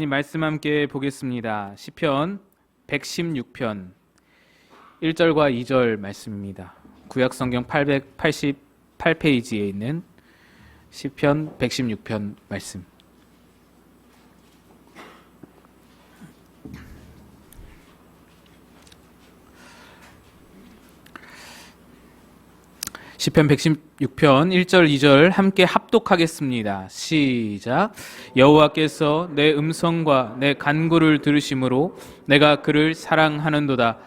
말씀 함께 보겠습니다. 시편 116편 1절과 2절 말씀입니다. 구약성경 888페이지에 있는 시편 116편 말씀. 시편 116편 1절 2절 함께 합독하겠습니다. 시작. 여호와께서 내 음성과 내 간구를 들으심으로 내가 그를 사랑하는도다.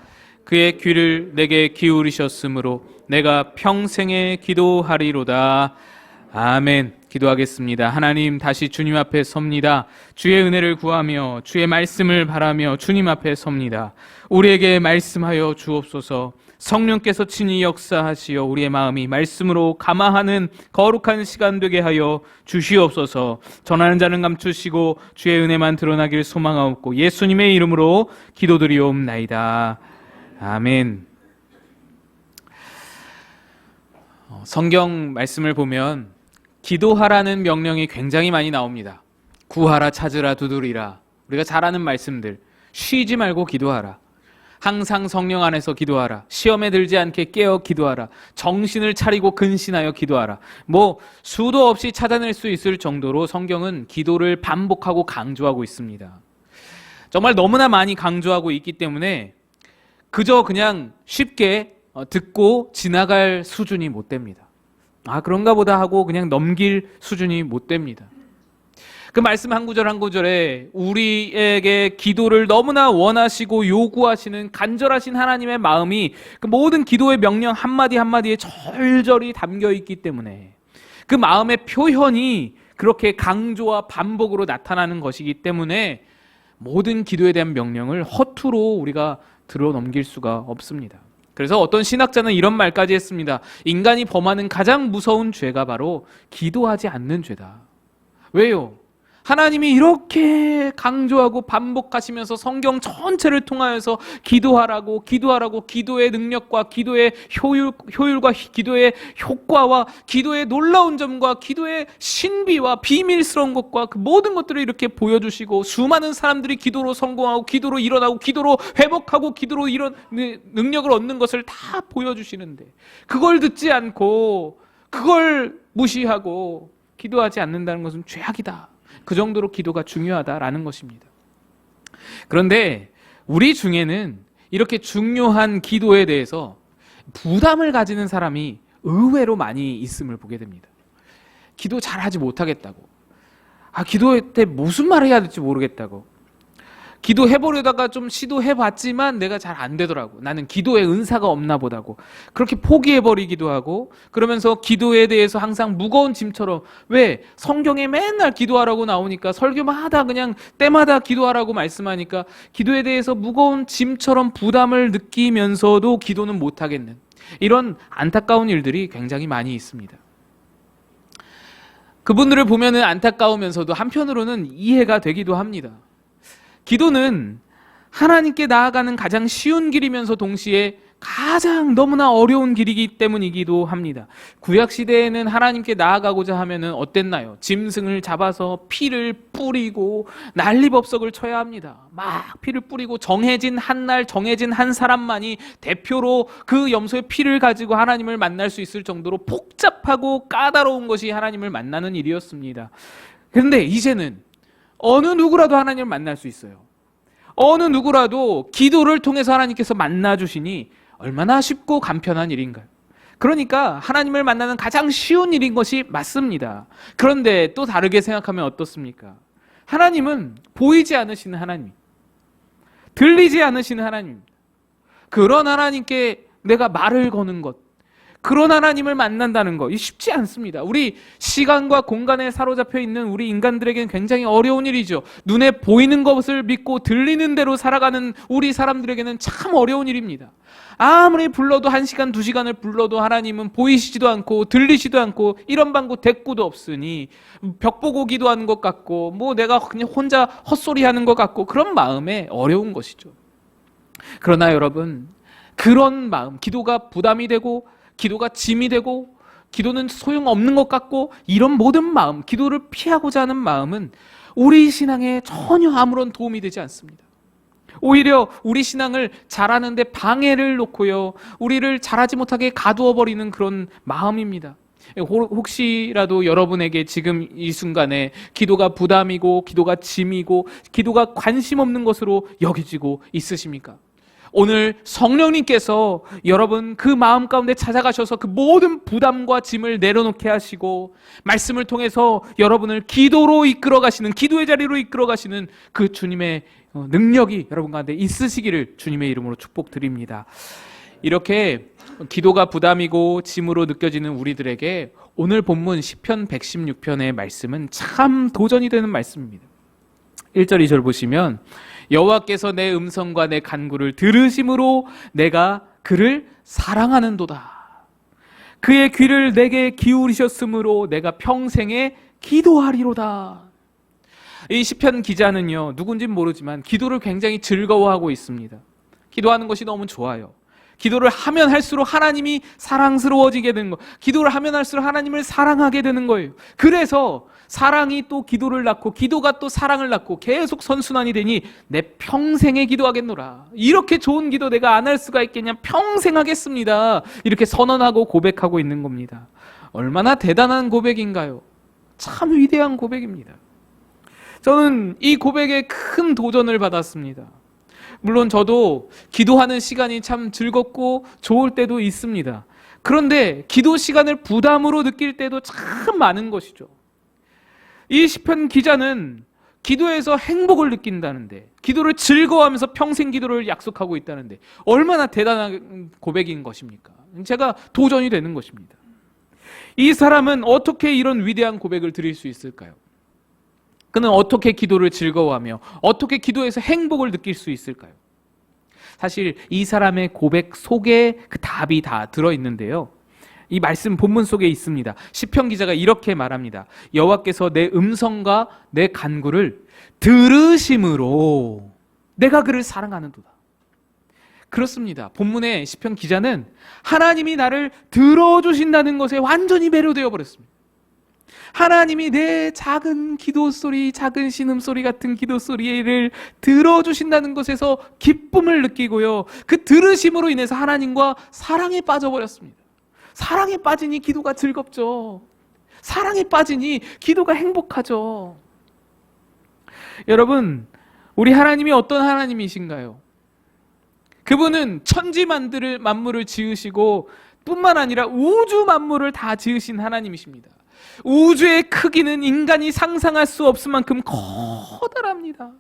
그의 귀를 내게 기울이셨으므로 내가 평생에 기도하리로다. 아멘. 기도하겠습니다. 하나님, 다시 주님 앞에 섭니다. 주의 은혜를 구하며 주의 말씀을 바라며 주님 앞에 섭니다. 우리에게 말씀하여 주옵소서. 성령께서 친히 역사하시어 우리의 마음이 말씀으로 감화하는 거룩한 시간 되게 하여 주시옵소서. 전하는 자는 감추시고 주의 은혜만 드러나길 소망하옵고 예수님의 이름으로 기도드리옵나이다. 아멘. 성경 말씀을 보면 기도하라는 명령이 굉장히 많이 나옵니다. 구하라, 찾으라, 두드리라. 우리가 잘 아는 말씀들. 쉬지 말고 기도하라. 항상 성령 안에서 기도하라. 시험에 들지 않게 깨어 기도하라. 정신을 차리고 근신하여 기도하라. 수도 없이 찾아낼 수 있을 정도로 성경은 기도를 반복하고 강조하고 있습니다. 정말 너무나 많이 강조하고 있기 때문에 그저 그냥 쉽게 듣고 지나갈 수준이 못 됩니다. 그런가 보다 하고 그냥 넘길 수준이 못 됩니다. 그 말씀 한 구절 한 구절에 우리에게 기도를 너무나 원하시고 요구하시는 간절하신 하나님의 마음이 그 모든 기도의 명령 한마디 한마디에 절절히 담겨 있기 때문에 그 마음의 표현이 그렇게 강조와 반복으로 나타나는 것이기 때문에 모든 기도에 대한 명령을 허투루 우리가 들어 넘길 수가 없습니다. 그래서 어떤 신학자는 이런 말까지 했습니다. 인간이 범하는 가장 무서운 죄가 바로 기도하지 않는 죄다. 왜요? 하나님이 이렇게 강조하고 반복하시면서 성경 전체를 통하여서 기도하라고 기도의 능력과 기도의 효율과 기도의 효과와 기도의 놀라운 점과 기도의 신비와 비밀스러운 것과 그 모든 것들을 이렇게 보여주시고 수많은 사람들이 기도로 성공하고 기도로 일어나고 기도로 회복하고 기도로 이런 능력을 얻는 것을 다 보여주시는데 그걸 듣지 않고 그걸 무시하고 기도하지 않는다는 것은 죄악이다. 그 정도로 기도가 중요하다라는 것입니다. 그런데 우리 중에는 이렇게 중요한 기도에 대해서 부담을 가지는 사람이 의외로 많이 있음을 보게 됩니다. 기도 잘하지 못하겠다고. 기도 때 무슨 말을 해야 될지 모르겠다고. 기도해보려다가 좀 시도해봤지만 내가 잘 안 되더라고. 나는 기도의 은사가 없나 보다고. 그렇게 포기해버리기도 하고 그러면서 기도에 대해서 항상 무거운 짐처럼 왜? 성경에 맨날 기도하라고 나오니까 설교마다 그냥 때마다 기도하라고 말씀하니까 기도에 대해서 무거운 짐처럼 부담을 느끼면서도 기도는 못하겠는 이런 안타까운 일들이 굉장히 많이 있습니다. 그분들을 보면은 안타까우면서도 한편으로는 이해가 되기도 합니다. 기도는 하나님께 나아가는 가장 쉬운 길이면서 동시에 가장 너무나 어려운 길이기 때문이기도 합니다. 구약시대에는 하나님께 나아가고자 하면은 어땠나요? 짐승을 잡아서 피를 뿌리고 난리법석을 쳐야 합니다. 막 피를 뿌리고 정해진 한 날 정해진 한 사람만이 대표로 그 염소의 피를 가지고 하나님을 만날 수 있을 정도로 복잡하고 까다로운 것이 하나님을 만나는 일이었습니다. 그런데 이제는 어느 누구라도 하나님을 만날 수 있어요. 어느 누구라도 기도를 통해서 하나님께서 만나주시니 얼마나 쉽고 간편한 일인가요? 그러니까 하나님을 만나는 가장 쉬운 일인 것이 맞습니다. 그런데 또 다르게 생각하면 어떻습니까? 하나님은 보이지 않으시는 하나님, 들리지 않으시는 하나님, 그런 하나님께 내가 말을 거는 것, 그런 하나님을 만난다는 거 쉽지 않습니다. 우리 시간과 공간에 사로잡혀 있는 우리 인간들에게는 굉장히 어려운 일이죠. 눈에 보이는 것을 믿고 들리는 대로 살아가는 우리 사람들에게는 참 어려운 일입니다. 아무리 불러도 1시간, 2시간을 불러도 하나님은 보이시지도 않고 들리시도 않고 이런 방구 대꾸도 없으니 벽 보고 기도하는 것 같고 내가 그냥 혼자 헛소리하는 것 같고 그런 마음에 어려운 것이죠. 그러나 여러분, 그런 마음, 기도가 부담이 되고 기도가 짐이 되고 기도는 소용없는 것 같고 이런 모든 마음, 기도를 피하고자 하는 마음은 우리 신앙에 전혀 아무런 도움이 되지 않습니다. 오히려 우리 신앙을 잘하는데 방해를 놓고요, 우리를 잘하지 못하게 가두어 버리는 그런 마음입니다. 혹시라도 여러분에게 지금 이 순간에 기도가 부담이고 기도가 짐이고 기도가 관심 없는 것으로 여겨지고 있으십니까? 오늘 성령님께서 여러분 그 마음 가운데 찾아가셔서 그 모든 부담과 짐을 내려놓게 하시고 말씀을 통해서 여러분을 기도로 이끌어 가시는, 기도의 자리로 이끌어 가시는 그 주님의 능력이 여러분 가운데 있으시기를 주님의 이름으로 축복드립니다. 이렇게 기도가 부담이고 짐으로 느껴지는 우리들에게 오늘 본문 시편 116편의 말씀은 참 도전이 되는 말씀입니다. 1절 2절 보시면 여호와께서 내 음성과 내 간구를 들으심으로 내가 그를 사랑하는도다. 그의 귀를 내게 기울이셨으므로 내가 평생에 기도하리로다. 이 시편 기자는요, 누군지는 모르지만 기도를 굉장히 즐거워하고 있습니다. 기도하는 것이 너무 좋아요. 기도를 하면 할수록 하나님이 사랑스러워지게 되는 거예요. 기도를 하면 할수록 하나님을 사랑하게 되는 거예요. 그래서 사랑이 또 기도를 낳고 기도가 또 사랑을 낳고 계속 선순환이 되니 내 평생에 기도하겠노라. 이렇게 좋은 기도 내가 안 할 수가 있겠냐? 평생 하겠습니다. 이렇게 선언하고 고백하고 있는 겁니다. 얼마나 대단한 고백인가요? 참 위대한 고백입니다. 저는 이 고백에 큰 도전을 받았습니다. 물론 저도 기도하는 시간이 참 즐겁고 좋을 때도 있습니다. 그런데 기도 시간을 부담으로 느낄 때도 참 많은 것이죠. 이 시편 기자는 기도에서 행복을 느낀다는데, 기도를 즐거워하면서 평생 기도를 약속하고 있다는데 얼마나 대단한 고백인 것입니까? 제가 도전이 되는 것입니다. 이 사람은 어떻게 이런 위대한 고백을 드릴 수 있을까요? 그는 어떻게 기도를 즐거워하며 어떻게 기도에서 행복을 느낄 수 있을까요? 사실 이 사람의 고백 속에 그 답이 다 들어있는데요, 이 말씀 본문 속에 있습니다. 시편 기자가 이렇게 말합니다. 여호와께서 내 음성과 내 간구를 들으심으로 내가 그를 사랑하는도다. 그렇습니다. 본문의 시편 기자는 하나님이 나를 들어주신다는 것에 완전히 매료되어 버렸습니다. 하나님이 내 작은 기도 소리, 작은 신음소리 같은 기도 소리를 들어주신다는 것에서 기쁨을 느끼고요, 그 들으심으로 인해서 하나님과 사랑에 빠져버렸습니다. 사랑에 빠지니 기도가 즐겁죠. 사랑에 빠지니 기도가 행복하죠. 여러분, 우리 하나님이 어떤 하나님이신가요? 그분은 천지 만물을 지으시고 뿐만 아니라 우주 만물을 다 지으신 하나님이십니다. 우주의 크기는 인간이 상상할 수 없을 만큼 커다랍니다.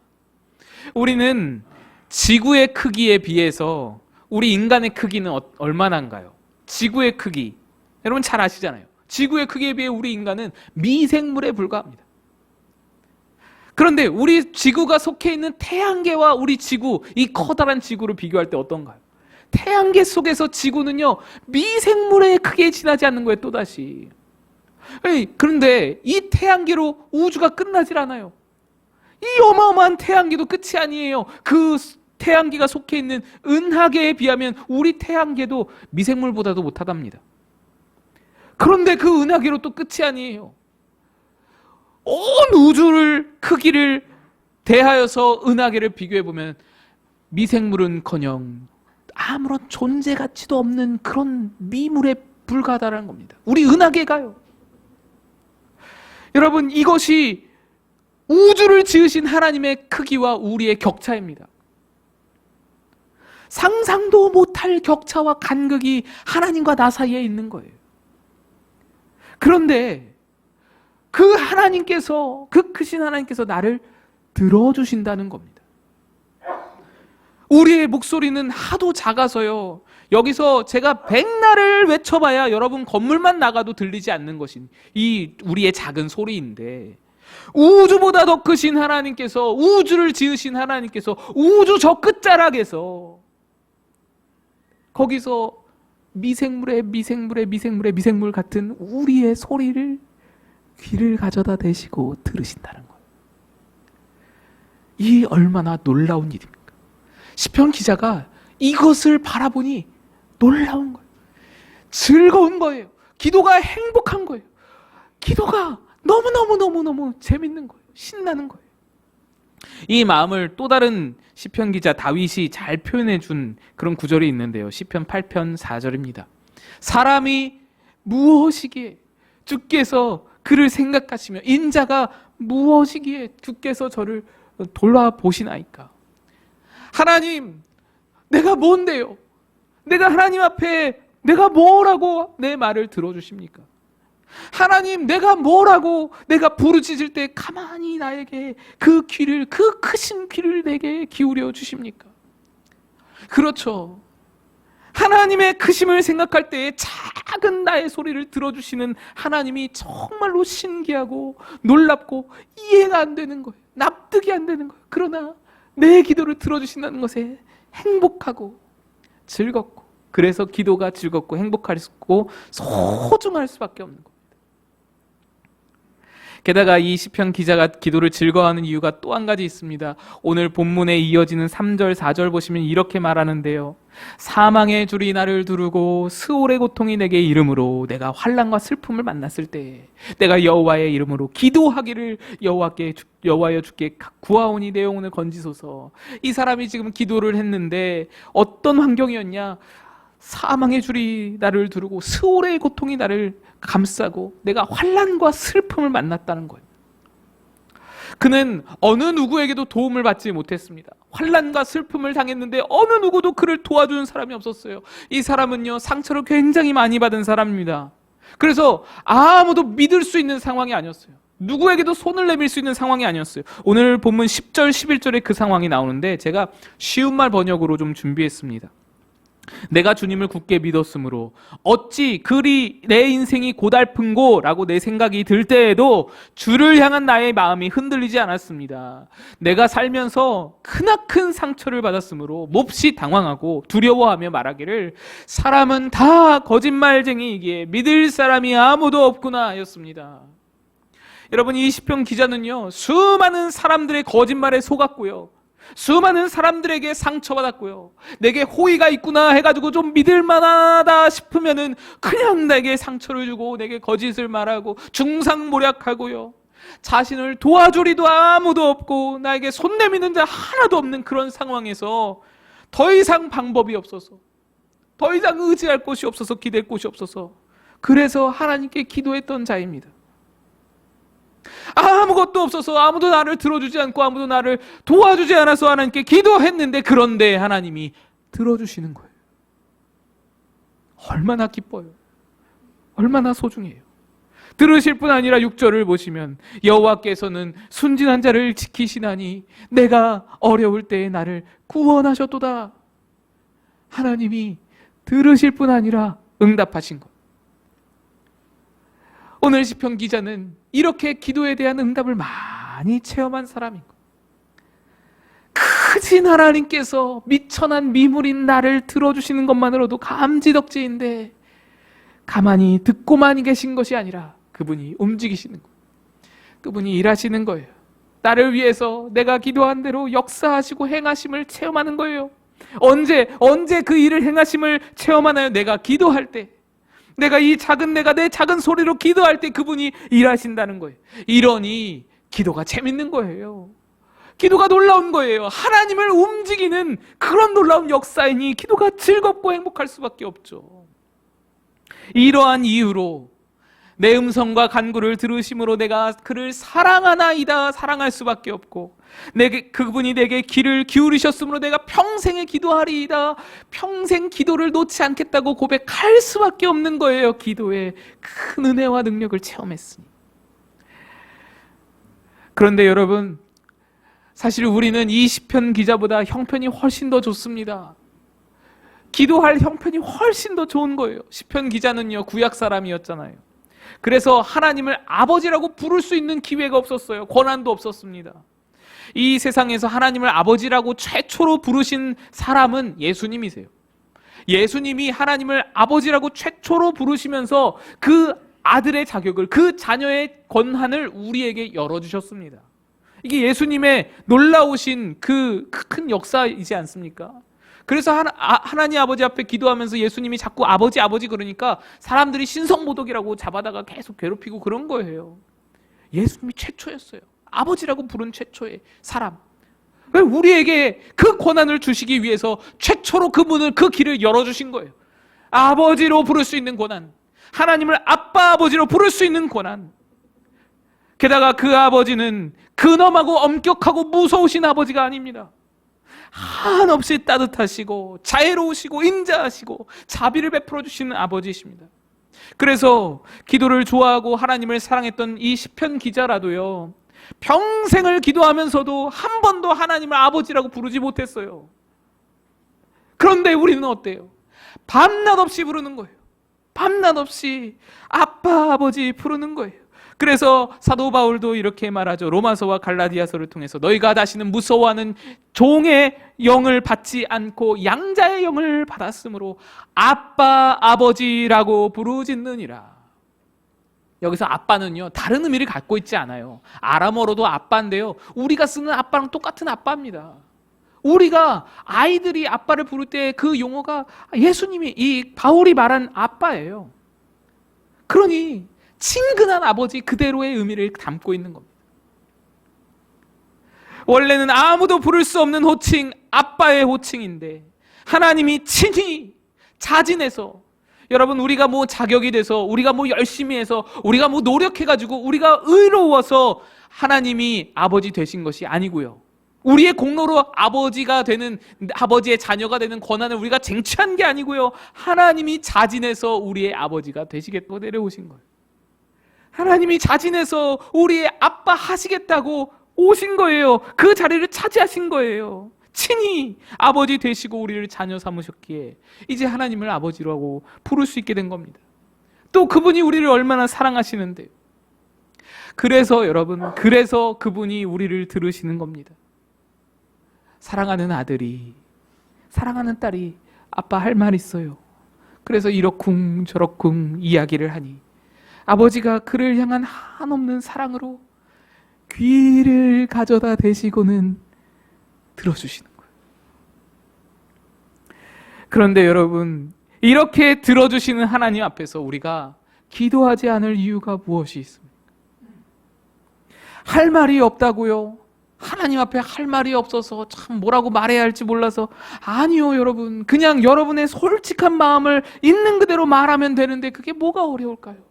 우리는 지구의 크기에 비해서 우리 인간의 크기는 얼마나인가요? 지구의 크기, 여러분 잘 아시잖아요. 지구의 크기에 비해 우리 인간은 미생물에 불과합니다. 그런데 우리 지구가 속해 있는 태양계와 우리 지구, 이 커다란 지구를 비교할 때 어떤가요? 태양계 속에서 지구는요, 미생물의 크기에 지나지 않는 거예요, 또다시. 그런데 이 태양계로 우주가 끝나질 않아요. 이 어마어마한 태양계도 끝이 아니에요. 그 태양계가 속해 있는 은하계에 비하면 우리 태양계도 미생물보다도 못하답니다. 그런데 그 은하계로 또 끝이 아니에요. 온 우주를 크기를 대하여서 은하계를 비교해보면 미생물은커녕 아무런 존재 가치도 없는 그런 미물에 불과하다는 겁니다. 우리 은하계가요. 여러분, 이것이 우주를 지으신 하나님의 크기와 우리의 격차입니다. 상상도 못할 격차와 간극이 하나님과 나 사이에 있는 거예요. 그런데 그 하나님께서, 그 크신 하나님께서 나를 들어주신다는 겁니다. 우리의 목소리는 하도 작아서요, 여기서 제가 백날을 외쳐봐야 여러분 건물만 나가도 들리지 않는 것인 이 우리의 작은 소리인데, 우주보다 더 크신 하나님께서, 우주를 지으신 하나님께서 우주 저 끝자락에서 거기서 미생물의 미생물 같은 우리의 소리를 귀를 가져다 대시고 들으신다는 거예요. 이 얼마나 놀라운 일입니까? 시편 기자가 이것을 바라보니 놀라운 거예요. 즐거운 거예요. 기도가 행복한 거예요. 기도가 너무너무 재밌는 거예요. 신나는 거예요. 이 마음을 또 다른 시편 기자 다윗이 잘 표현해 준 그런 구절이 있는데요. 시편 8편 4절입니다. 사람이 무엇이기에 주께서 그를 생각하시며 인자가 무엇이기에 주께서 저를 돌아보시나이까. 하나님, 내가 뭔데요? 내가 하나님 앞에 내가 뭐라고 내 말을 들어주십니까? 하나님, 내가 뭐라고 내가 부르짖을 때 가만히 나에게 그 귀를, 그 크신 귀를 내게 기울여 주십니까? 그렇죠. 하나님의 크심을 생각할 때에 작은 나의 소리를 들어주시는 하나님이 정말로 신기하고 놀랍고 이해가 안 되는 거예요. 납득이 안 되는 거예요. 그러나 내 기도를 들어주신다는 것에 행복하고 즐겁고, 그래서 기도가 즐겁고 행복하고 소중할 수밖에 없는 거예요. 게다가 이 시편 기자가 기도를 즐거워하는 이유가 또 한 가지 있습니다. 오늘 본문에 이어지는 3절, 4절 보시면 이렇게 말하는데요. 사망의 줄이 나를 두르고 스올의 고통이 내게 이름으로 내가 환난과 슬픔을 만났을 때 내가 여호와의 이름으로 기도하기를 여호와여 주께 구하오니 내 영혼을 건지소서. 이 사람이 지금 기도를 했는데 어떤 환경이었냐? 사망의 줄이 나를 두르고 스올의 고통이 나를 감싸고 내가 환난과 슬픔을 만났다는 거예요. 그는 어느 누구에게도 도움을 받지 못했습니다. 환난과 슬픔을 당했는데 어느 누구도 그를 도와주는 사람이 없었어요. 이 사람은요, 상처를 굉장히 많이 받은 사람입니다. 그래서 아무도 믿을 수 있는 상황이 아니었어요. 누구에게도 손을 내밀 수 있는 상황이 아니었어요. 오늘 본문 10절, 11절에 그 상황이 나오는데 제가 쉬운 말 번역으로 좀 준비했습니다. 내가 주님을 굳게 믿었으므로 어찌 그리 내 인생이 고달픈고 라고 내 생각이 들 때에도 주를 향한 나의 마음이 흔들리지 않았습니다. 내가 살면서 크나큰 상처를 받았으므로 몹시 당황하고 두려워하며 말하기를 사람은 다 거짓말쟁이이기에 믿을 사람이 아무도 없구나 하였습니다. 여러분, 이 시편 기자는요, 수많은 사람들의 거짓말에 속았고요, 수많은 사람들에게 상처받았고요, 내게 호의가 있구나 해가지고 좀 믿을 만하다 싶으면은 그냥 내게 상처를 주고 내게 거짓을 말하고 중상모략하고요, 자신을 도와주리도 아무도 없고 나에게 손 내미는 자 하나도 없는 그런 상황에서 더 이상 방법이 없어서, 더 이상 의지할 곳이 없어서, 기댈 곳이 없어서, 그래서 하나님께 기도했던 자입니다. 아무것도 없어서 아무도 나를 들어주지 않고 아무도 나를 도와주지 않아서 하나님께 기도했는데, 그런데 하나님이 들어주시는 거예요. 얼마나 기뻐요. 얼마나 소중해요. 들으실 뿐 아니라 6절을 보시면 여호와께서는 순진한 자를 지키시나니 내가 어려울 때에 나를 구원하셨도다. 하나님이 들으실 뿐 아니라 응답하신 것. 오늘 시편 기자는 이렇게 기도에 대한 응답을 많이 체험한 사람인 것. 크신 하나님께서 미천한 미물인 나를 들어주시는 것만으로도 감지덕지인데 가만히 듣고만 계신 것이 아니라 그분이 움직이시는 것, 그분이 일하시는 거예요. 나를 위해서 내가 기도한 대로 역사하시고 행하심을 체험하는 거예요. 언제 그 일을 행하심을 체험하나요? 내가 기도할 때, 내가 이 작은 내가 내 작은 소리로 기도할 때 그분이 일하신다는 거예요. 이러니 기도가 재밌는 거예요. 기도가 놀라운 거예요. 하나님을 움직이는 그런 놀라운 역사이니 기도가 즐겁고 행복할 수밖에 없죠. 이러한 이유로 내 음성과 간구를 들으심으로 내가 그를 사랑하나이다 사랑할 수밖에 없고, 그분이 내게 귀를 기울이셨으므로 내가 평생에 기도하리이다, 평생 기도를 놓지 않겠다고 고백할 수밖에 없는 거예요. 기도의 큰 은혜와 능력을 체험했으니. 그런데 여러분, 사실 우리는 이 시편 기자보다 형편이 훨씬 더 좋습니다. 기도할 형편이 훨씬 더 좋은 거예요. 시편 기자는요, 구약 사람이었잖아요. 그래서 하나님을 아버지라고 부를 수 있는 기회가 없었어요. 권한도 없었습니다. 이 세상에서 하나님을 아버지라고 최초로 부르신 사람은 예수님이세요. 예수님이 하나님을 아버지라고 최초로 부르시면서 그 아들의 자격을, 그 자녀의 권한을 우리에게 열어주셨습니다. 이게 예수님의 놀라우신 그 큰 역사이지 않습니까? 그래서 하나님 아버지 앞에 기도하면서 예수님이 자꾸 아버지 그러니까 사람들이 신성모독이라고 잡아다가 계속 괴롭히고 그런 거예요. 예수님이 최초였어요. 아버지라고 부른 최초의 사람. 왜 우리에게 그 권한을 주시기 위해서 최초로 그 문을, 그 길을 열어주신 거예요. 아버지로 부를 수 있는 권한, 하나님을 아빠 아버지로 부를 수 있는 권한. 게다가 그 아버지는 근엄하고 엄격하고 무서우신 아버지가 아닙니다. 한없이 따뜻하시고 자애로우시고 인자하시고 자비를 베풀어 주시는 아버지이십니다. 그래서 기도를 좋아하고 하나님을 사랑했던 이 시편 기자라도요, 평생을 기도하면서도 한 번도 하나님을 아버지라고 부르지 못했어요. 그런데 우리는 어때요? 밤낮 없이 부르는 거예요. 밤낮 없이 아빠 아버지 부르는 거예요. 그래서 사도 바울도 이렇게 말하죠. 로마서와 갈라디아서를 통해서 너희가 다시는 무서워하는 종의 영을 받지 않고 양자의 영을 받았으므로 아빠 아버지라고 부르짖느니라. 여기서 아빠는요, 다른 의미를 갖고 있지 않아요. 아람어로도 아빠인데요, 우리가 쓰는 아빠랑 똑같은 아빠입니다. 우리가 아이들이 아빠를 부를 때 그 용어가 예수님이, 이 바울이 말한 아빠예요. 그러니 친근한 아버지 그대로의 의미를 담고 있는 겁니다. 원래는 아무도 부를 수 없는 호칭, 아빠의 호칭인데 하나님이 친히 자진해서, 여러분, 우리가 뭐 자격이 돼서, 우리가 뭐 열심히 해서, 우리가 뭐 노력해가지고, 우리가 의로워서 하나님이 아버지 되신 것이 아니고요, 우리의 공로로 아버지가 되는, 아버지의 자녀가 되는 권한을 우리가 쟁취한 게 아니고요, 하나님이 자진해서 우리의 아버지가 되시겠다고 내려오신 거예요. 하나님이 자진해서 우리의 아빠 하시겠다고 오신 거예요. 그 자리를 차지하신 거예요. 친히 아버지 되시고 우리를 자녀 삼으셨기에 이제 하나님을 아버지라고 부를 수 있게 된 겁니다. 또 그분이 우리를 얼마나 사랑하시는데요. 그래서 여러분, 그래서 그분이 우리를 들으시는 겁니다. 사랑하는 아들이, 사랑하는 딸이 아빠 할 말 있어요. 그래서 이러쿵 저러쿵 이야기를 하니 아버지가 그를 향한 한없는 사랑으로 귀를 가져다 대시고는 들어주시는 거예요. 그런데 여러분, 이렇게 들어주시는 하나님 앞에서 우리가 기도하지 않을 이유가 무엇이 있습니까? 할 말이 없다고요? 하나님 앞에 할 말이 없어서 참 뭐라고 말해야 할지 몰라서? 아니요, 여러분. 그냥 여러분의 솔직한 마음을 있는 그대로 말하면 되는데 그게 뭐가 어려울까요?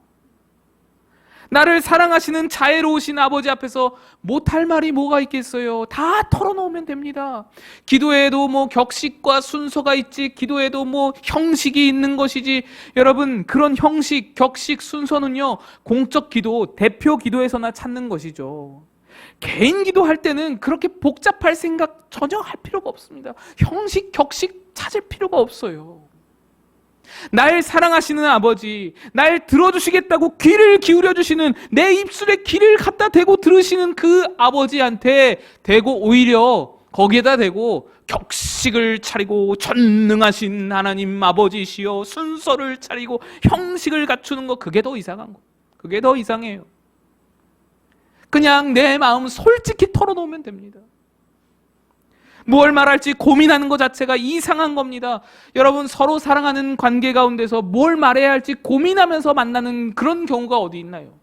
나를 사랑하시는 자애로우신 아버지 앞에서 못할 말이 뭐가 있겠어요? 다 털어놓으면 됩니다. 기도에도 뭐 격식과 순서가 있지, 기도에도 뭐 형식이 있는 것이지. 여러분, 그런 형식, 격식, 순서는요, 공적 기도, 대표 기도에서나 찾는 것이죠. 개인 기도할 때는 그렇게 복잡할 생각 전혀 할 필요가 없습니다. 형식, 격식 찾을 필요가 없어요. 날 사랑하시는 아버지, 날 들어주시겠다고 귀를 기울여주시는, 내 입술에 귀를 갖다 대고 들으시는 그 아버지한테 대고, 오히려 거기에다 대고 격식을 차리고 전능하신 하나님 아버지시여 순서를 차리고 형식을 갖추는 거, 그게 더 이상한 거. 그게 더 이상해요. 그냥 내 마음 솔직히 털어놓으면 됩니다. 뭘 말할지 고민하는 것 자체가 이상한 겁니다. 여러분, 서로 사랑하는 관계 가운데서 뭘 말해야 할지 고민하면서 만나는 그런 경우가 어디 있나요?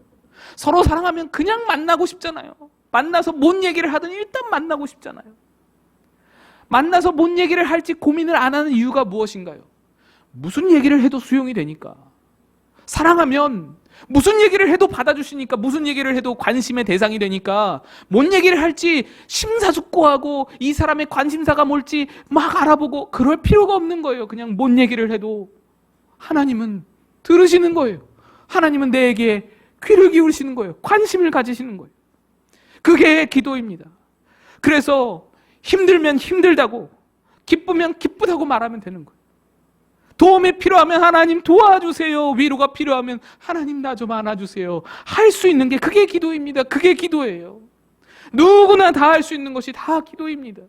서로 사랑하면 그냥 만나고 싶잖아요. 만나서 뭔 얘기를 하든 일단 만나고 싶잖아요. 만나서 뭔 얘기를 할지 고민을 안 하는 이유가 무엇인가요? 무슨 얘기를 해도 수용이 되니까. 사랑하면 무슨 얘기를 해도 받아주시니까, 무슨 얘기를 해도 관심의 대상이 되니까, 뭔 얘기를 할지 심사숙고하고 이 사람의 관심사가 뭘지 막 알아보고 그럴 필요가 없는 거예요. 그냥 뭔 얘기를 해도 하나님은 들으시는 거예요. 하나님은 내게 귀를 기울이시는 거예요. 관심을 가지시는 거예요. 그게 기도입니다. 그래서 힘들면 힘들다고, 기쁘면 기쁘다고 말하면 되는 거예요. 도움이 필요하면 하나님 도와주세요. 위로가 필요하면 하나님 나 좀 안아주세요. 할 수 있는 게 그게 기도입니다. 그게 기도예요. 누구나 다 할 수 있는 것이 다 기도입니다.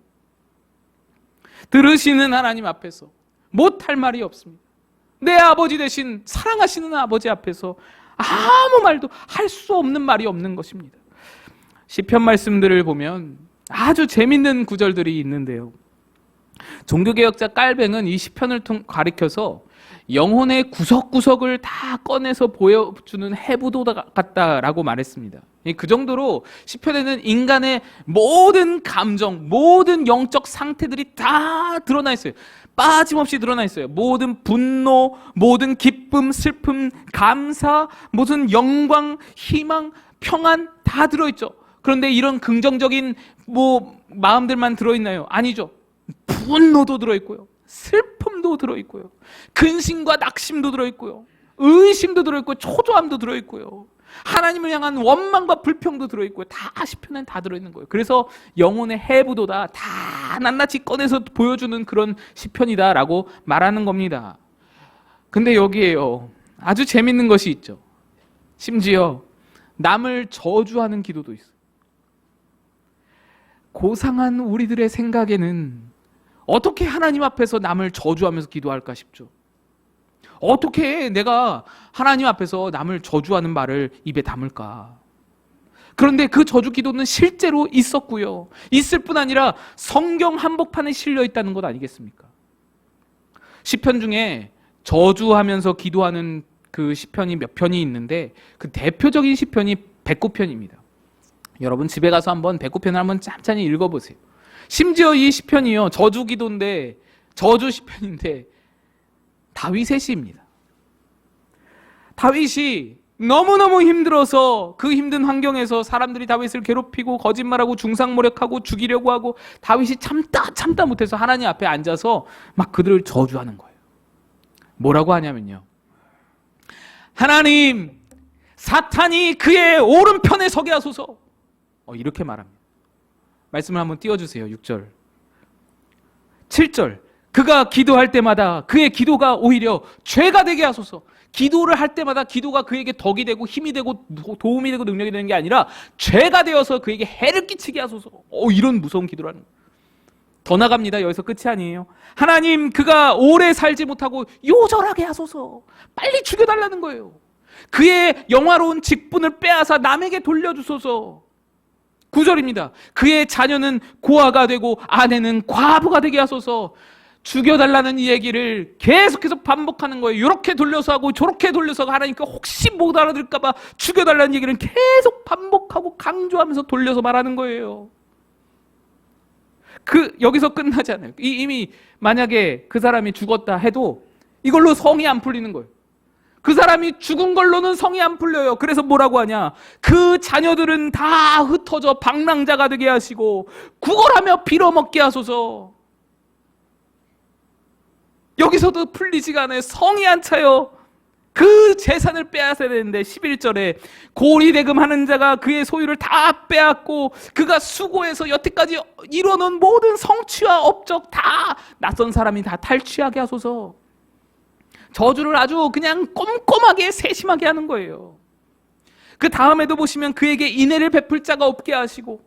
들으시는 하나님 앞에서 못할 말이 없습니다. 내 아버지 대신 사랑하시는 아버지 앞에서 아무 말도 할 수 없는 말이 없는 것입니다. 시편 말씀들을 보면 아주 재밌는 구절들이 있는데요. 종교개혁자 깔뱅은 이 시편을 가리켜서 영혼의 구석구석을 다 꺼내서 보여주는 해부도 같다라고 말했습니다. 그 정도로 시편에는 인간의 모든 감정, 모든 영적 상태들이 다 드러나 있어요. 빠짐없이 드러나 있어요. 모든 분노, 모든 기쁨, 슬픔, 감사, 무슨 영광, 희망, 평안 다 들어있죠. 그런데 이런 긍정적인 마음들만 들어있나요? 아니죠. 분노도 들어있고요. 슬픔도 들어있고요. 근심과 낙심도 들어있고요. 의심도 들어있고요. 초조함도 들어있고요. 하나님을 향한 원망과 불평도 들어있고요. 다 시편엔 다 들어있는 거예요. 그래서 영혼의 해부도다 다 낱낱이 꺼내서 보여주는 그런 시편이다라고 말하는 겁니다. 근데 여기에요, 아주 재밌는 것이 있죠. 심지어 남을 저주하는 기도도 있어요. 고상한 우리들의 생각에는 어떻게 하나님 앞에서 남을 저주하면서 기도할까 싶죠. 어떻게 내가 하나님 앞에서 남을 저주하는 말을 입에 담을까? 그런데 그 저주 기도는 실제로 있었고요. 있을 뿐 아니라 성경 한복판에 실려 있다는 것 아니겠습니까? 시편 중에 저주하면서 기도하는 그 시편이 몇 편이 있는데 그 대표적인 시편이 백구편입니다. 여러분 집에 가서 한번 백구편을 한번 짬짬이 읽어보세요. 심지어 이 시편이요, 저주 기도인데, 저주 시편인데 다윗의 시입니다. 다윗이 너무너무 힘들어서 그 힘든 환경에서 사람들이 다윗을 괴롭히고 거짓말하고 중상모략하고 죽이려고 하고 다윗이 참다 못해서 하나님 앞에 앉아서 막 그들을 저주하는 거예요. 뭐라고 하냐면요, 하나님, 사탄이 그의 오른편에 서게 하소서. 이렇게 말합니다. 말씀을 한번 띄워주세요. 6절 7절 그가 기도할 때마다 그의 기도가 오히려 죄가 되게 하소서. 기도를 할 때마다 기도가 그에게 덕이 되고 힘이 되고 도움이 되고 능력이 되는 게 아니라 죄가 되어서 그에게 해를 끼치게 하소서. 이런 무서운 기도를 하는 거예요. 더 나갑니다. 여기서 끝이 아니에요. 하나님, 그가 오래 살지 못하고 요절하게 하소서. 빨리 죽여달라는 거예요. 그의 영화로운 직분을 빼앗아 남에게 돌려주소서. 9절입니다. 그의 자녀는 고아가 되고 아내는 과부가 되게 하소서. 죽여달라는 이 얘기를 계속해서 반복하는 거예요. 이렇게 돌려서 하고 저렇게 돌려서 하고, 하나님께 혹시 못 알아들을까 봐 죽여달라는 얘기를 계속 반복하고 강조하면서 돌려서 말하는 거예요. 여기서 끝나지 않아요. 이미 만약에 그 사람이 죽었다 해도 이걸로 성이 안 풀리는 거예요. 그 사람이 죽은 걸로는 성이 안 풀려요. 그래서 뭐라고 하냐, 그 자녀들은 다 흩어져 방랑자가 되게 하시고 구걸하며 빌어먹게 하소서. 여기서도 풀리지가 않아요. 성이 안 차요. 그 재산을 빼앗아야 되는데 11절에 고리대금 하는 자가 그의 소유를 다 빼앗고 그가 수고해서 여태까지 이뤄놓은 모든 성취와 업적 다 낯선 사람이 다 탈취하게 하소서. 저주를 아주 그냥 꼼꼼하게 세심하게 하는 거예요. 그 다음에도 보시면 그에게 인애를 베풀 자가 없게 하시고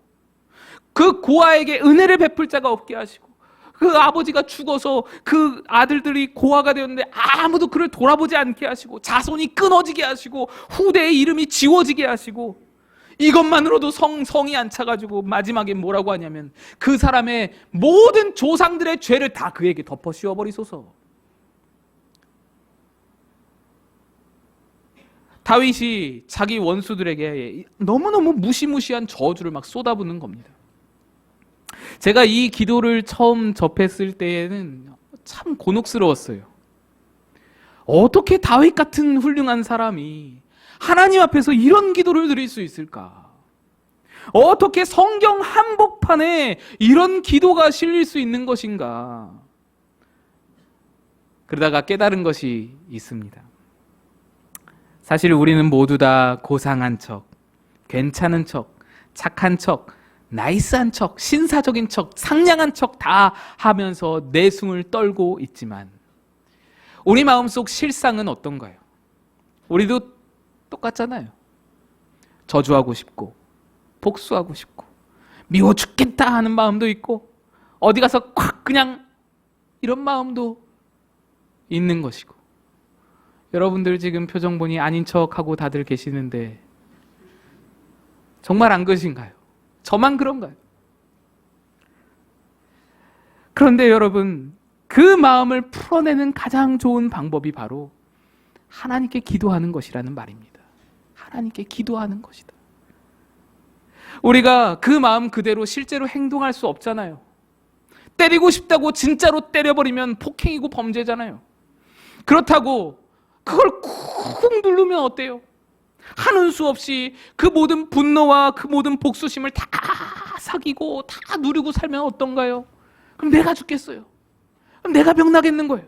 그 고아에게 은혜를 베풀 자가 없게 하시고 그 아버지가 죽어서 그 아들들이 고아가 되었는데 아무도 그를 돌아보지 않게 하시고 자손이 끊어지게 하시고 후대의 이름이 지워지게 하시고 이것만으로도 성이 안 차가지고 마지막에 뭐라고 하냐면 그 사람의 모든 조상들의 죄를 다 그에게 덮어 씌워버리소서. 다윗이 자기 원수들에게 너무너무 무시무시한 저주를 막 쏟아붓는 겁니다. 제가 이 기도를 처음 접했을 때에는 참 곤혹스러웠어요. 어떻게 다윗 같은 훌륭한 사람이 하나님 앞에서 이런 기도를 드릴 수 있을까? 어떻게 성경 한복판에 이런 기도가 실릴 수 있는 것인가? 그러다가 깨달은 것이 있습니다. 사실 우리는 모두 다 고상한 척, 괜찮은 척, 착한 척, 나이스한 척, 신사적인 척, 상냥한 척 다 하면서 내숭을 떨고 있지만 우리 마음속 실상은 어떤가요? 우리도 똑같잖아요. 저주하고 싶고 복수하고 싶고 미워 죽겠다 하는 마음도 있고 어디 가서 콱 그냥 이런 마음도 있는 것이고, 여러분들 지금 표정 보니 아닌 척하고 다들 계시는데 정말 안 그러신가요? 저만 그런가요? 그런데 여러분, 그 마음을 풀어내는 가장 좋은 방법이 바로 하나님께 기도하는 것이라는 말입니다. 하나님께 기도하는 것이다. 우리가 그 마음 그대로 실제로 행동할 수 없잖아요. 때리고 싶다고 진짜로 때려버리면 폭행이고 범죄잖아요. 그렇다고 그걸 쿵 누르면 어때요? 하는 수 없이 그 모든 분노와 그 모든 복수심을 다 사귀고 다 누리고 살면 어떤가요? 그럼 내가 죽겠어요. 그럼 내가 병나겠는 거예요.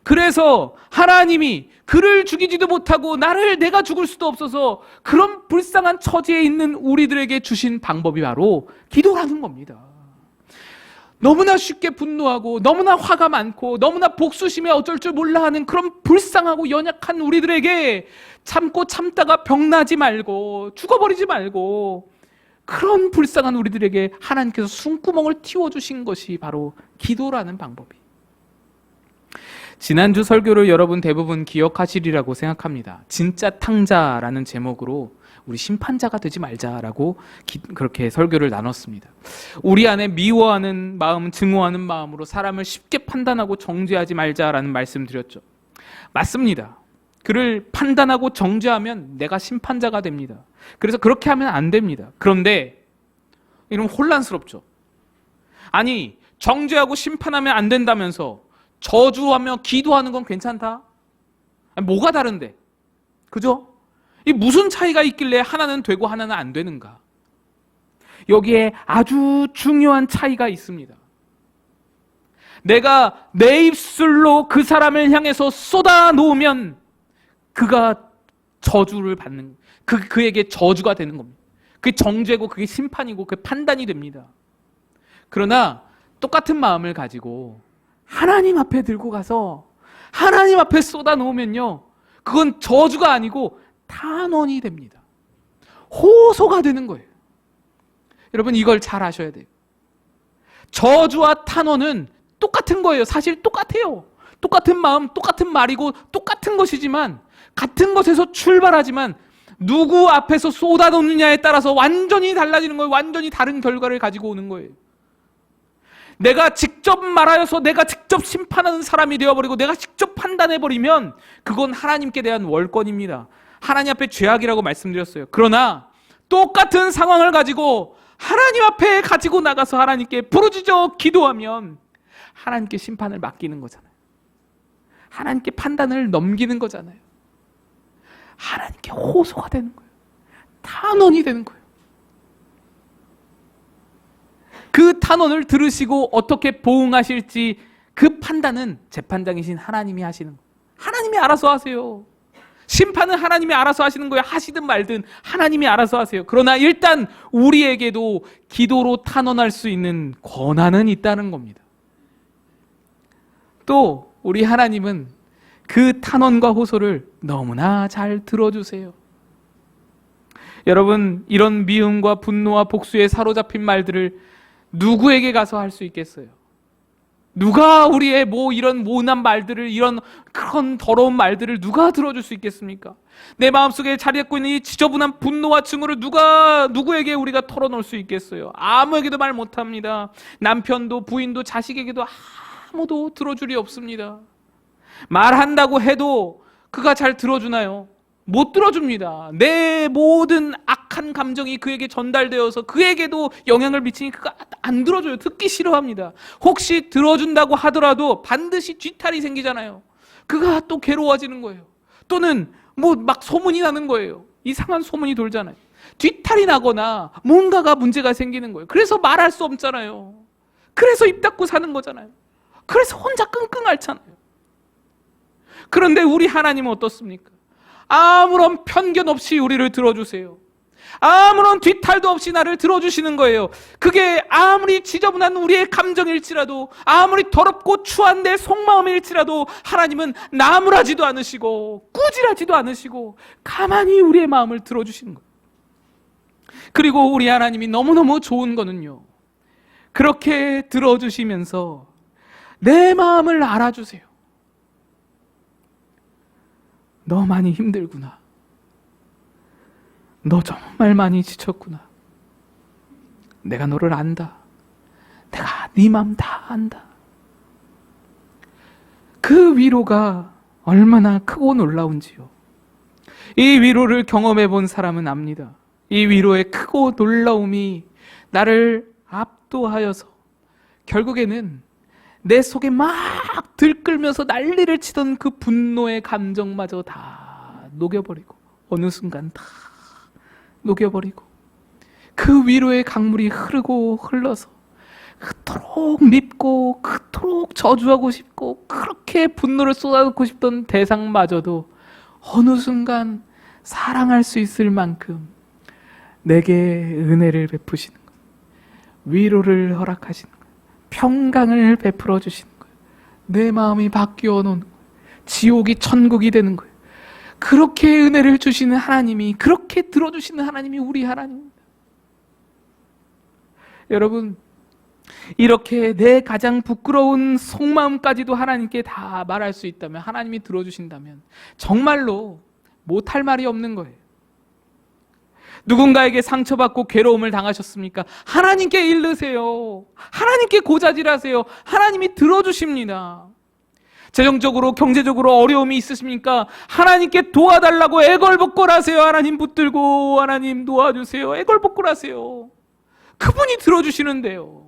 그래서 하나님이 그를 죽이지도 못하고 내가 죽을 수도 없어서 그런 불쌍한 처지에 있는 우리들에게 주신 방법이 바로 기도라는 겁니다. 너무나 쉽게 분노하고 너무나 화가 많고 너무나 복수심에 어쩔 줄 몰라 하는 그런 불쌍하고 연약한 우리들에게 참고 참다가 병나지 말고 죽어버리지 말고 그런 불쌍한 우리들에게 하나님께서 숨구멍을 틔워주신 것이 바로 기도라는 방법이에요. 지난주 설교를 여러분 대부분 기억하시리라고 생각합니다. 진짜 탕자라는 제목으로 우리 심판자가 되지 말자라고 그렇게 설교를 나눴습니다. 우리 안에 미워하는 마음, 증오하는 마음으로 사람을 쉽게 판단하고 정죄하지 말자라는 말씀 드렸죠. 맞습니다. 그를 판단하고 정죄하면 내가 심판자가 됩니다. 그래서 그렇게 하면 안 됩니다. 그런데 이러면 혼란스럽죠. 아니, 정죄하고 심판하면 안 된다면서 저주하며 기도하는 건 괜찮다? 아니, 뭐가 다른데? 그죠? 이 무슨 차이가 있길래 하나는 되고 하나는 안 되는가? 여기에 아주 중요한 차이가 있습니다. 내가 내 입술로 그 사람을 향해서 쏟아 놓으면 그가 저주를 받는, 그에게 저주가 되는 겁니다. 그게 정죄고 그게 심판이고 그게 판단이 됩니다. 그러나 똑같은 마음을 가지고 하나님 앞에 들고 가서 하나님 앞에 쏟아 놓으면요, 그건 저주가 아니고 탄원이 됩니다. 호소가 되는 거예요. 여러분, 이걸 잘 아셔야 돼요. 저주와 탄원은 똑같은 거예요. 사실 똑같아요. 똑같은 마음, 똑같은 말이고 똑같은 것이지만, 같은 것에서 출발하지만 누구 앞에서 쏟아놓느냐에 따라서 완전히 달라지는 거예요. 완전히 다른 결과를 가지고 오는 거예요. 내가 직접 말하여서 내가 직접 심판하는 사람이 되어버리고 내가 직접 판단해버리면 그건 하나님께 대한 월권입니다. 하나님 앞에 죄악이라고 말씀드렸어요. 그러나 똑같은 상황을 가지고 하나님 앞에 가지고 나가서 하나님께 부르짖어 기도하면 하나님께 심판을 맡기는 거잖아요. 하나님께 판단을 넘기는 거잖아요. 하나님께 호소가 되는 거예요. 탄원이 되는 거예요. 그 탄원을 들으시고 어떻게 보응하실지 그 판단은 재판장이신 하나님이 하시는 거예요. 하나님이 알아서 하세요. 심판은 하나님이 알아서 하시는 거예요. 하시든 말든 하나님이 알아서 하세요. 그러나 일단 우리에게도 기도로 탄원할 수 있는 권한은 있다는 겁니다. 또 우리 하나님은 그 탄원과 호소를 너무나 잘 들어주세요. 여러분, 이런 미움과 분노와 복수에 사로잡힌 말들을 누구에게 가서 할 수 있겠어요? 누가 우리의 이런 모난 말들을, 이런 그런 더러운 말들을 누가 들어줄 수 있겠습니까? 내 마음속에 자리 잡고 있는 이 지저분한 분노와 증오를 누구에게 우리가 털어놓을 수 있겠어요? 아무에게도 말 못합니다. 남편도 부인도 자식에게도 아무도 들어줄이 없습니다. 말한다고 해도 그가 잘 들어주나요? 못 들어줍니다. 내 모든 악한 감정이 그에게 전달되어서 그에게도 영향을 미치니 그가 안 들어줘요. 듣기 싫어합니다. 혹시 들어준다고 하더라도 반드시 뒤탈이 생기잖아요. 그가 또 괴로워지는 거예요. 또는 막 소문이 나는 거예요. 이상한 소문이 돌잖아요. 뒤탈이 나거나 뭔가가 문제가 생기는 거예요. 그래서 말할 수 없잖아요. 그래서 입 닫고 사는 거잖아요. 그래서 혼자 끙끙 앓잖아요. 그런데 우리 하나님은 어떻습니까? 아무런 편견 없이 우리를 들어주세요. 아무런 뒤탈도 없이 나를 들어주시는 거예요. 그게 아무리 지저분한 우리의 감정일지라도, 아무리 더럽고 추한 내 속마음일지라도 하나님은 나무라지도 않으시고 꾸질하지도 않으시고 가만히 우리의 마음을 들어주시는 거예요. 그리고 우리 하나님이 너무너무 좋은 거는요, 그렇게 들어주시면서 내 마음을 알아주세요. 너 많이 힘들구나. 너 정말 많이 지쳤구나. 내가 너를 안다. 내가 네 마음 다 안다. 그 위로가 얼마나 크고 놀라운지요. 이 위로를 경험해 본 사람은 압니다. 이 위로의 크고 놀라움이 나를 압도하여서 결국에는 내 속에 막 들끓면서 난리를 치던 그 분노의 감정마저 다 녹여버리고, 어느 순간 다 녹여버리고, 그 위로의 강물이 흐르고 흘러서 그토록 밉고 그토록 저주하고 싶고 그렇게 분노를 쏟아붓고 싶던 대상마저도 어느 순간 사랑할 수 있을 만큼 내게 은혜를 베푸시는 거예요. 위로를 허락하시는 거예요. 평강을 베풀어 주시는 거예요. 내 마음이 바뀌어 놓는 거예요. 지옥이 천국이 되는 거예요. 그렇게 은혜를 주시는 하나님이, 그렇게 들어주시는 하나님이 우리 하나님입니다. 여러분, 이렇게 내 가장 부끄러운 속마음까지도 하나님께 다 말할 수 있다면, 하나님이 들어주신다면 정말로 못할 말이 없는 거예요. 누군가에게 상처받고 괴로움을 당하셨습니까? 하나님께 일르세요. 하나님께 고자질하세요. 하나님이 들어주십니다. 재정적으로, 경제적으로 어려움이 있으십니까? 하나님께 도와달라고 애걸복걸하세요. 하나님 붙들고 하나님 도와주세요. 애걸복걸하세요. 그분이 들어주시는데요.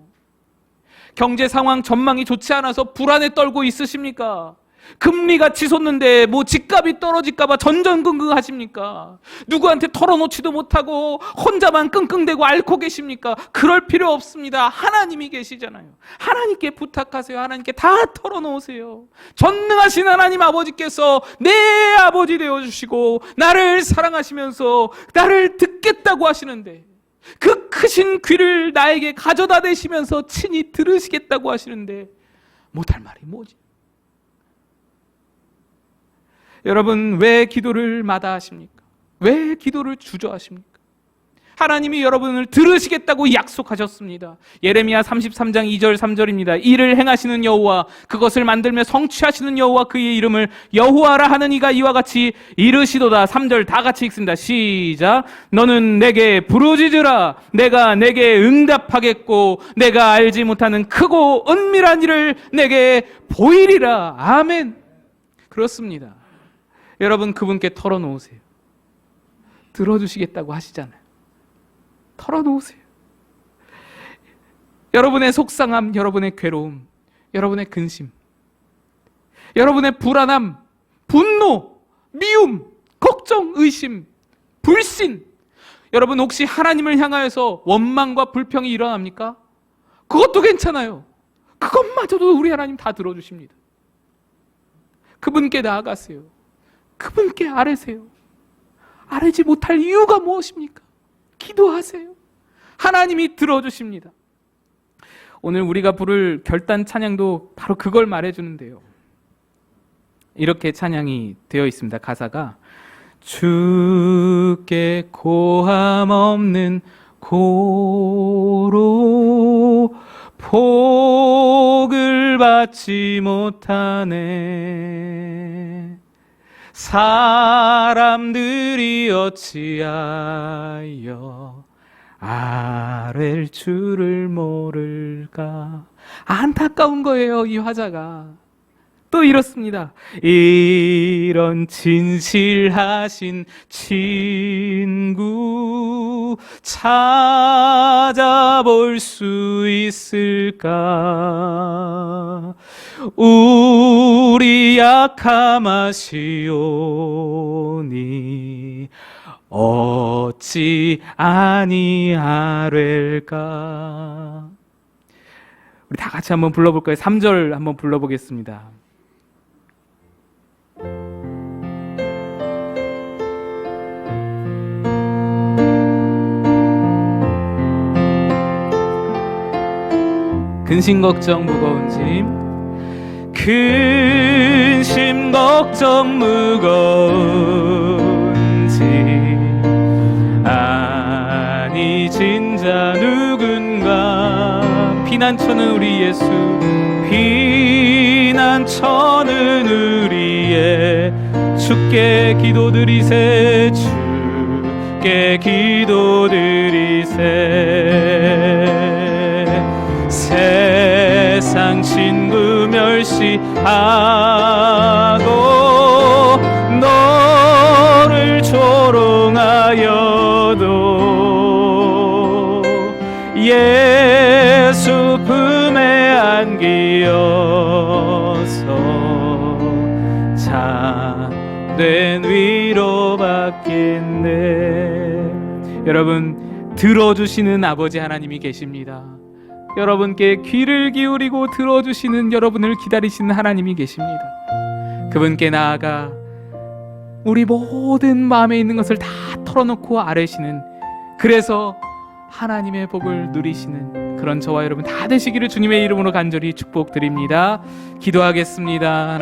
경제 상황 전망이 좋지 않아서 불안에 떨고 있으십니까? 금리가 치솟는데 뭐 집값이 떨어질까 봐 전전긍긍 하십니까? 누구한테 털어놓지도 못하고 혼자만 끙끙대고 앓고 계십니까? 그럴 필요 없습니다. 하나님이 계시잖아요. 하나님께 부탁하세요. 하나님께 다 털어놓으세요. 전능하신 하나님 아버지께서 내 아버지 되어주시고 나를 사랑하시면서 나를 듣겠다고 하시는데, 그 크신 귀를 나에게 가져다 대시면서 친히 들으시겠다고 하시는데 못할 말이 뭐지? 여러분, 왜 기도를 마다하십니까? 왜 기도를 주저하십니까? 하나님이 여러분을 들으시겠다고 약속하셨습니다. 예레미야 33장 2절 3절입니다. 이를 행하시는 여호와, 그것을 만들며 성취하시는 여호와, 그의 이름을 여호와라 하는 이가 이와 같이 이르시도다. 3절 다 같이 읽습니다. 시작. 너는 내게 부르짖으라. 내가 내게 응답하겠고 내가 알지 못하는 크고 은밀한 일을 내게 보이리라. 아멘. 그렇습니다. 여러분, 그분께 털어놓으세요. 들어주시겠다고 하시잖아요. 털어놓으세요. 여러분의 속상함, 여러분의 괴로움, 여러분의 근심, 여러분의 불안함, 분노, 미움, 걱정, 의심, 불신, 여러분 혹시 하나님을 향하여서 원망과 불평이 일어납니까? 그것도 괜찮아요. 그것마저도 우리 하나님 다 들어주십니다. 그분께 나아가세요. 그분께 아뢰세요. 아뢰지 못할 이유가 무엇입니까? 기도하세요. 하나님이 들어주십니다. 오늘 우리가 부를 결단 찬양도 바로 그걸 말해주는데요. 이렇게 찬양이 되어 있습니다. 가사가 주께 고함 없는 고로 복을 받지 못하네. 사람들이 어찌하여 아랠 줄을 모를까. 안타까운 거예요, 이 화자가. 또 이렇습니다. 이런 진실하신 친구 찾아볼 수 있을까? 우리 약함 아시오니 어찌 아니하뢰까? 우리 다 같이 한번 불러볼까요? 3절 한번 불러보겠습니다. 근심 걱정 무거운 짐, 근심 걱정 무거운 짐 아니 진자 누군가. 피난처는 우리 예수, 피난처는 우리의 주께 기도드리세, 주께 기도드리세. 세상 세상 친구 멸시하고 너를 조롱하여도 예수 품에 안기어서 참된 위로받겠네. 여러분, 들어주시는 아버지 하나님이 계십니다. 여러분께 귀를 기울이고 들어주시는, 여러분을 기다리시는 하나님이 계십니다. 그분께 나아가 우리 모든 마음에 있는 것을 다 털어놓고 아뢰시는, 그래서 하나님의 복을 누리시는 그런 저와 여러분 다 되시기를 주님의 이름으로 간절히 축복드립니다. 기도하겠습니다. 하나님,